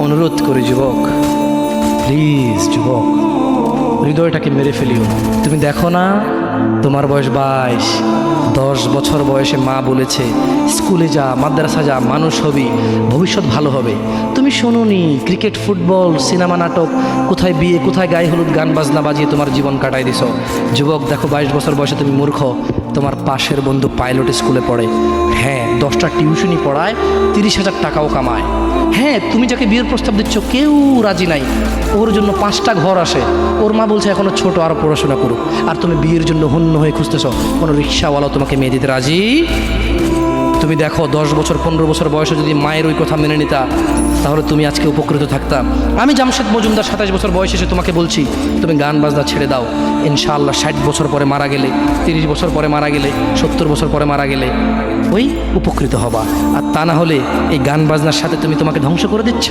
অনুরোধ করি যুবক, প্লিজ যুবক, হৃদয়টাকে মেরে ফেলিও। তুমি দেখো না, তোমার বয়স 22, 10 বছর বয়সে মা বলেছে স্কুলে যা, মাদ্রাসা যা, মানুষ হবি, ভবিষ্যৎ ভালো হবে। তুমি শোনোনি ক্রিকেট, ফুটবল, সিনেমা, নাটক, কোথায় বিয়ে, কোথায় গায়ে হলুদ, গান বাজনা বাজিয়ে তোমার জীবন কাটাই দিছো। যুবক দেখো, 22 বছর বয়সে তুমি মূর্খ। তোমার পাশের বন্ধু পাইলট স্কুলে পড়ে, হ্যাঁ 10টা টিউশনি পড়ায়, 30,000 টাকাও কামায়। হ্যাঁ, তুমি যাকে বিয়ের প্রস্তাব দিচ্ছ কেউ রাজি নাই, ওর জন্য 5টা ঘর আসে, ওর মা বলছে এখনো ছোট, আরও পড়াশোনা করুক, আর তুমি বিয়ের জন্য হন্য হয়ে খুঁজতেছ, কোনো রিক্সাওয়ালাও তোমাকে মেয়ে দিতে রাজি। তুমি দেখো 10 বছর 15 বছর বয়সে যদি মায়ের ওই কথা মেনে নিতা, তাহলে তুমি আজকে উপকৃত থাকতা। আমি জামশেদ মজুমদার 27 বছর বয়সে এসে তোমাকে বলছি তুমি গান বাজনা ছেড়ে দাও। ইনশাআল্লাহ 60 বছর পরে মারা গেলে, 30 বছর পরে মারা গেলে, 70 বছর পরে মারা গেলে ওই উপকৃত হবা। আর তা না হলে এই গান বাজনার সাথে তুমি তোমাকে ধ্বংস করে দিচ্ছ।